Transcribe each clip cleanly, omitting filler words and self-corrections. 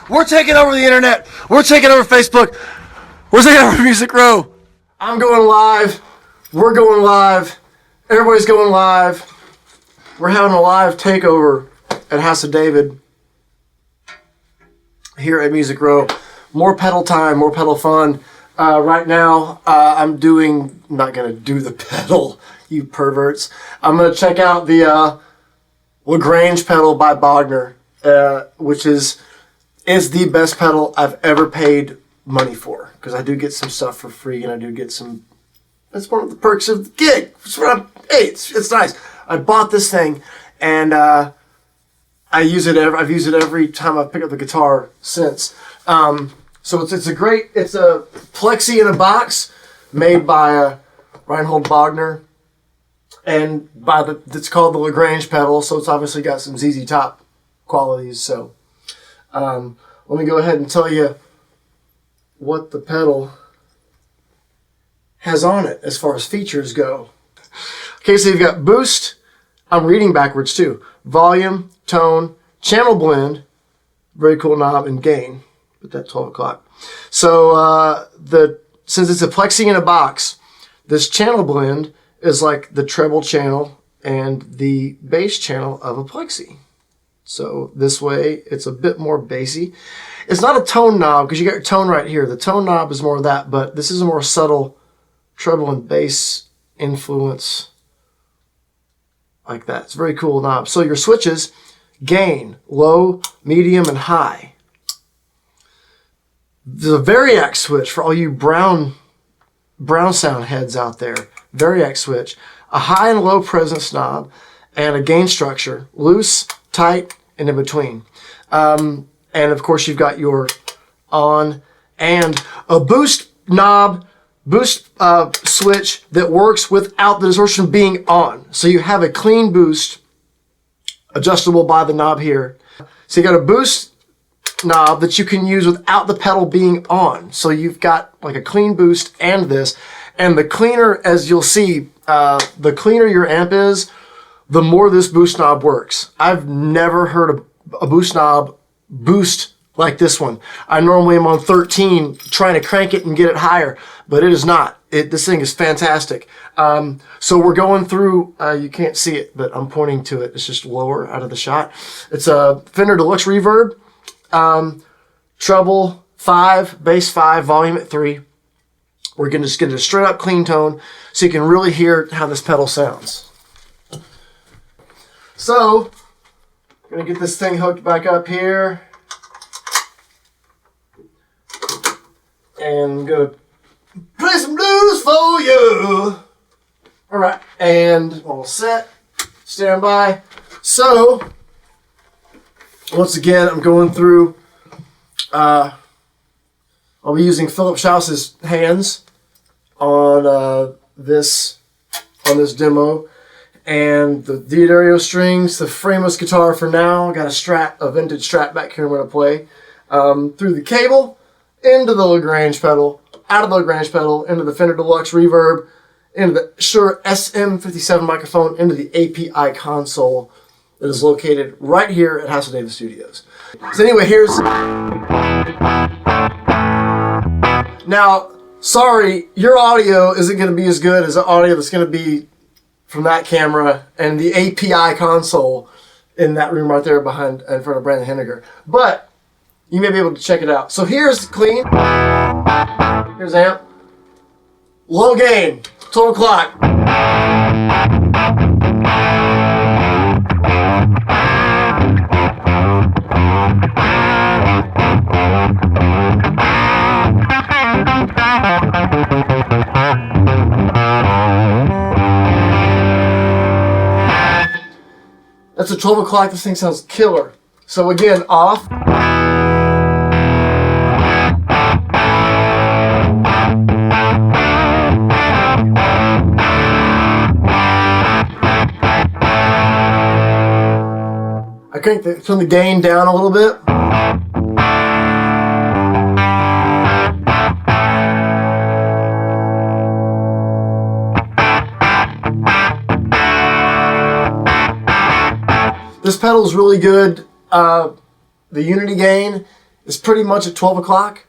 We're taking over the internet. We're taking over Facebook. We're taking over Music Row. I'm going live. We're going live. Everybody's going live. We're having a live takeover at House of David here at Music Row. More pedal time, more pedal fun. Right now, I'm not going to do the pedal, you perverts. I'm going to check out the LaGrange pedal by Bogner, which is the best pedal I've ever paid money for, because I do get some stuff for free, and I do get some. That's one of the perks of the gig. It's nice. I bought this thing, and I use it. I've used it every time I've picked up the guitar since. So it's a plexi in a box made by HOD Bogner, and it's called the LaGrange pedal. So it's obviously got some ZZ Top qualities. So let me go ahead and tell you what the pedal has on it as far as features go. Okay, so you've got boost. I'm reading backwards too. Volume, tone, channel blend, very cool knob, and gain. Put that 12 o'clock. So since it's a plexi in a box, this channel blend is like the treble channel and the bass channel of a plexi. So this way it's a bit more bassy. It's not a tone knob because you got your tone right here. The tone knob is more of that, but this is a more subtle treble and bass influence like that. It's a very cool knob. So your switches, gain, low, medium, and high. There's a variac switch for all you brown sound heads out there. Variac switch, a high and low presence knob, and a gain structure, loose, tight, and in between. And of course you've got your on and a boost knob, boost switch that works without the distortion being on. So you have a clean boost, adjustable by the knob here. So you got a boost knob that you can use without the pedal being on. So you've got like a clean boost and this. And the cleaner, as you'll see, the cleaner your amp is, the more this boost knob works. I've never heard a boost knob boost like this one. I normally am on 13 trying to crank it and get it higher, but it is not. This thing is fantastic. So we're going through, you can't see it, but I'm pointing to it. It's just lower out of the shot. It's a Fender Deluxe Reverb. Treble 5, bass 5, volume at 3. We're going to just get a straight up clean tone so you can really hear how this pedal sounds. So, I'm going to get this thing hooked back up here. And I'm going to play some blues for you. Alright, and all set. Stand by. So, once again, I'm going through, I'll be using Philip Shouse's hands on this demo, and the D'Addario strings, the frameless guitar for now. I got a vintage Strat back here I'm going to play. Through the cable, into the LaGrange pedal, out of the LaGrange pedal, into the Fender Deluxe Reverb, into the Shure SM57 microphone, into the API console that is located right here at House of David Studios. So anyway, now, sorry, your audio isn't going to be as good as the audio that's going to be from that camera and the API console in that room right there in front of Brandon Henniger. But you may be able to check it out. So here's clean. Here's amp. Low gain, 12 o'clock. That's a 12 o'clock. This thing sounds killer. So again, off. I crank turn the gain down a little bit. This pedal is really good. The unity gain It's pretty much at 12 o'clock.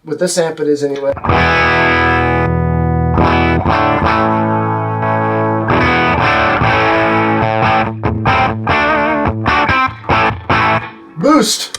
With this amp it is anyway. Boost.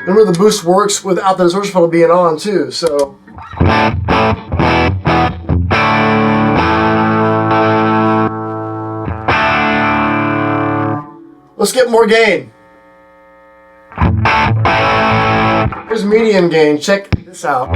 Remember, the boost works without the distortion pedal being on too, so. Let's get more gain. Here's medium gain. Check this out.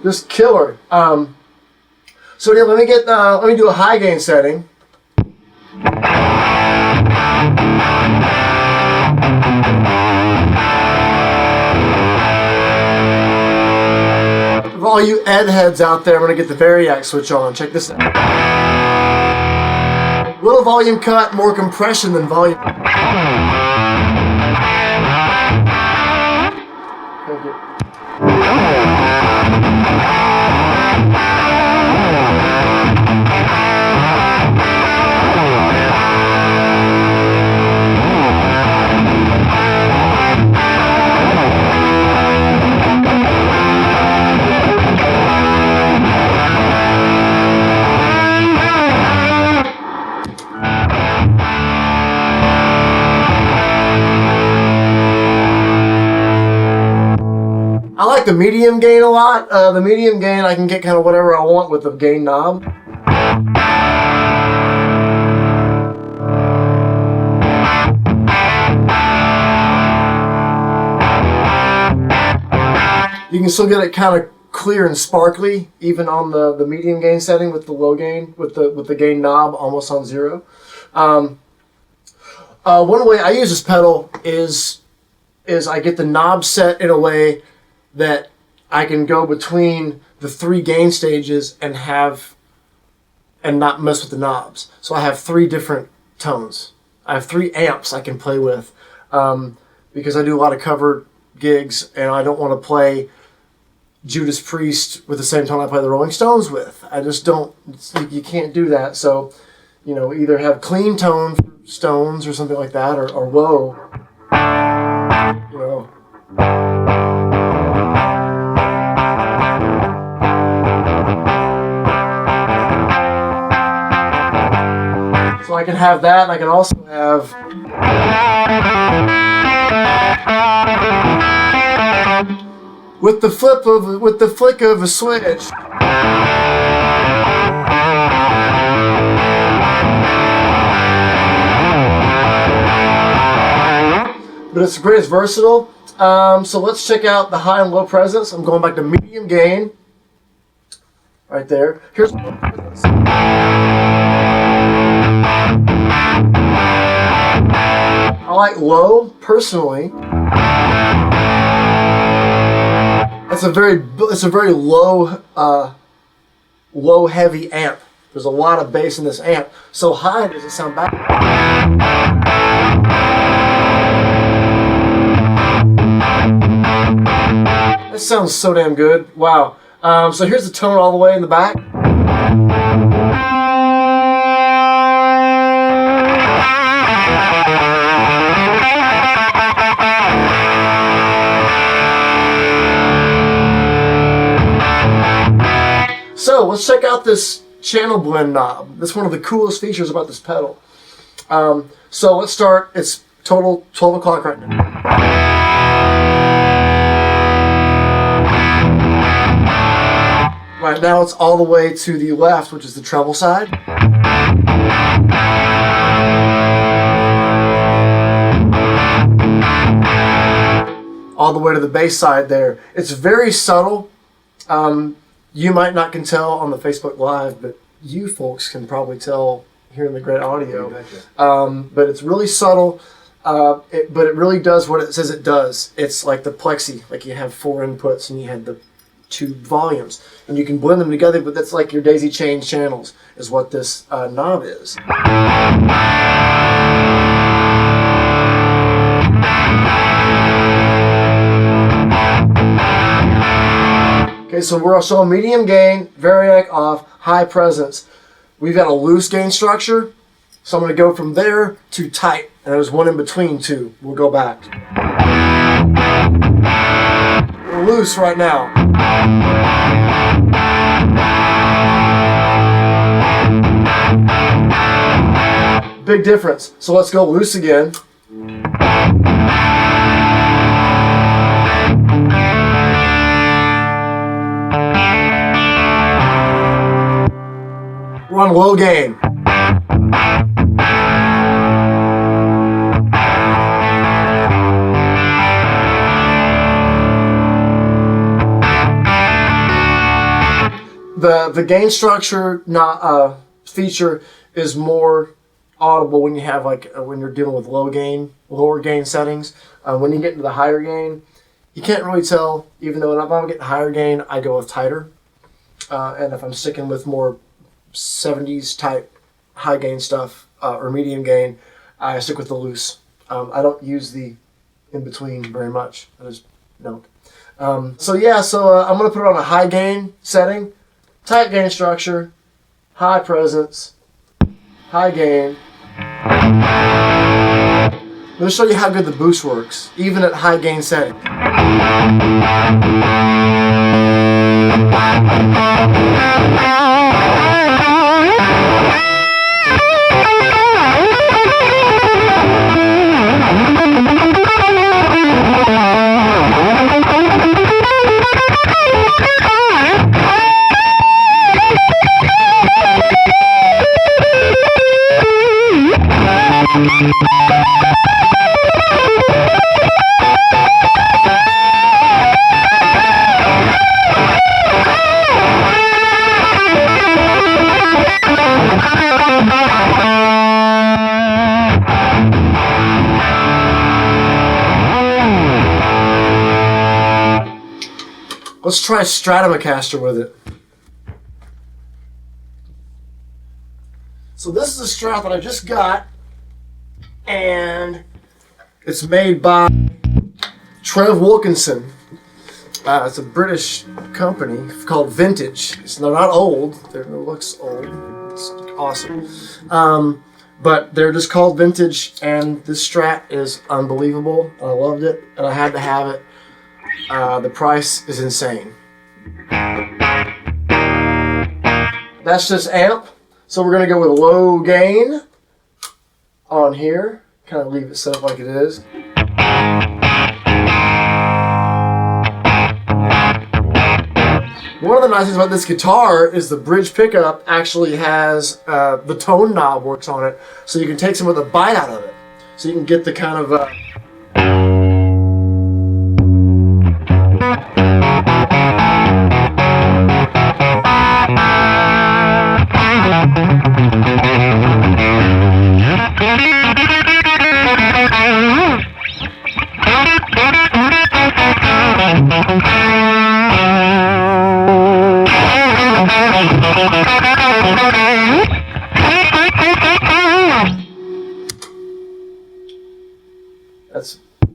Just killer. So here, let me do a high gain setting. For all you Ed heads out there, I'm going to get the Variac switch on. Check this out. Little volume cut, more compression than volume. Thank you. I like the medium gain a lot. The medium gain, I can get kind of whatever I want with the gain knob. You can still get it kind of clear and sparkly, even on the medium gain setting with the low gain, with the gain knob almost on 0. One way I use this pedal is I get the knob set in a way that I can go between the 3 gain stages and not mess with the knobs. So I have 3 different tones. I have 3 amps I can play with because I do a lot of cover gigs and I don't want to play Judas Priest with the same tone I play the Rolling Stones with. I just don't. You can't do that. So, either have clean tone for Stones or something like that, or low. So I can have that, and I can also have with the flick of a switch. But it's great, it's versatile. So let's check out the high and low presence. I'm going back to medium gain. Right there. Here's low presence. I like low, personally. It's a very low, low heavy amp. There's a lot of bass in this amp. So high doesn't sound bad. That sounds so damn good. Wow. So here's the tone all the way in the back. So let's check out this channel blend knob. That's one of the coolest features about this pedal. So let's start. It's total 12 o'clock right now. Right now it's all the way to the left, which is the treble side. All the way to the bass side there. It's very subtle. You might not can tell on the Facebook Live, but you folks can probably tell here in the great audio. But it's really subtle, but it really does what it says it does. It's like the plexi, like you have 4 inputs and you have the 2 volumes, and you can blend them together, but that's like your daisy chain channels is what this knob is. Okay, so we're also medium gain, variac off, high presence. We've got a loose gain structure, so I'm going to go from there to tight, and there's one in between too. We'll go back. We're loose right now. Big difference. So let's go loose again. We're on low gain. The gain structure feature is more audible when you have when you're dealing with lower gain settings. When you get into the higher gain, you can't really tell. Even though if I'm getting higher gain, I go with tighter, and if I'm sticking with more 70s type high gain stuff or medium gain, I stick with the loose. I don't use the in between very much. I just don't. So I'm going to put it on a high gain setting, tight gain structure, high presence, high gain. Let me show you how good the boost works, even at high gain setting. Let's try Stratocaster with it. So this is a Strat that I just got, and it's made by Trev Wilkinson. It's a British company called Vintage. It's not old. It looks old. It's awesome. But they're just called Vintage, and this Strat is unbelievable. I loved it, and I had to have it. The price is insane. That's just amp. So we're going to go with low gain on here. Kind of leave it set up like it is. One of the nice things about this guitar is the bridge pickup actually has the tone knob works on it, so you can take some of the bite out of it. So you can get the kind of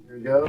here we go.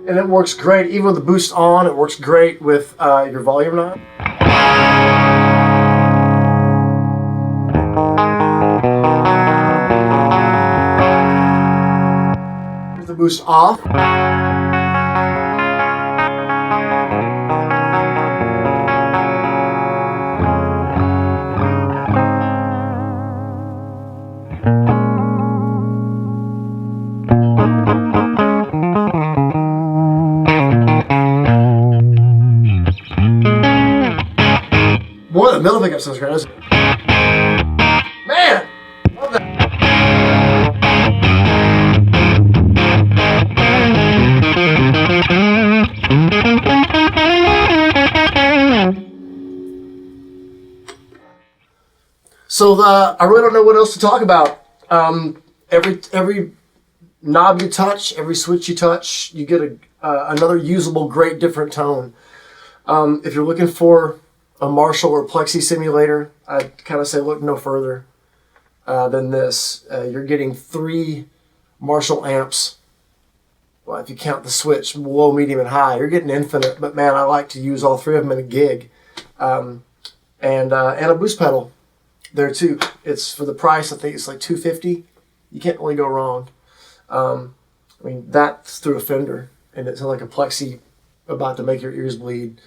And it works great, even with the boost on, it works great with your volume knob. With the boost off. Boy, the middle pickup sounds great, doesn't it? Man! Love that. So I really don't know what else to talk about. Every knob you touch, every switch you touch, you get another usable, great different tone. If you're looking for a Marshall or Plexi simulator, I'd kind of say look no further than this. You're getting 3 Marshall amps. Well, if you count the switch, low, medium, and high, you're getting infinite. But man, I like to use all 3 of them in a gig, and a boost pedal there too. It's for the price. I think it's like $250. You can't really go wrong. I mean, that's through a Fender, and it's like a Plexi about to make your ears bleed.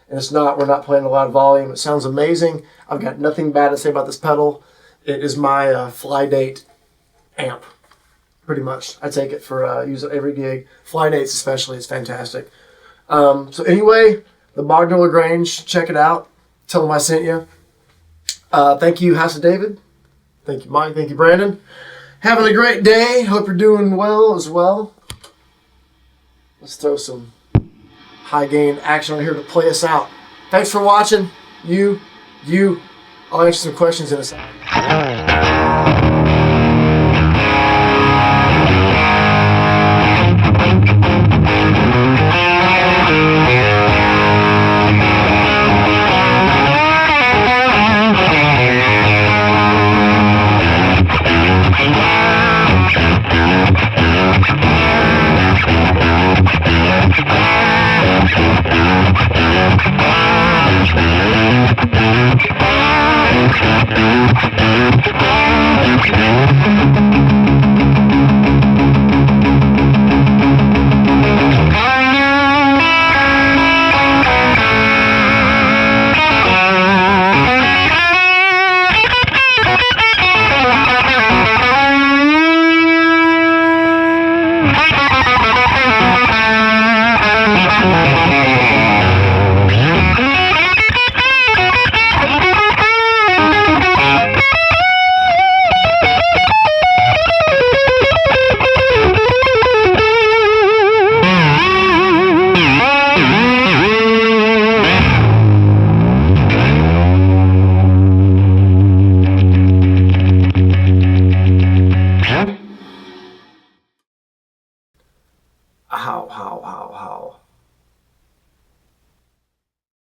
And it's not, we're not playing a lot of volume. It sounds amazing. I've got nothing bad to say about this pedal. It is my fly date amp, pretty much. I take it for use it every gig. Fly dates especially, it's fantastic. So anyway, the Bogner LaGrange, check it out. Tell them I sent you. Thank you, House of David. Thank you, Mike. Thank you, Brandon. Having a great day. Hope you're doing well as well. Let's throw some high gain action on here to play us out. Thanks for watching. I'll answer some questions in a second.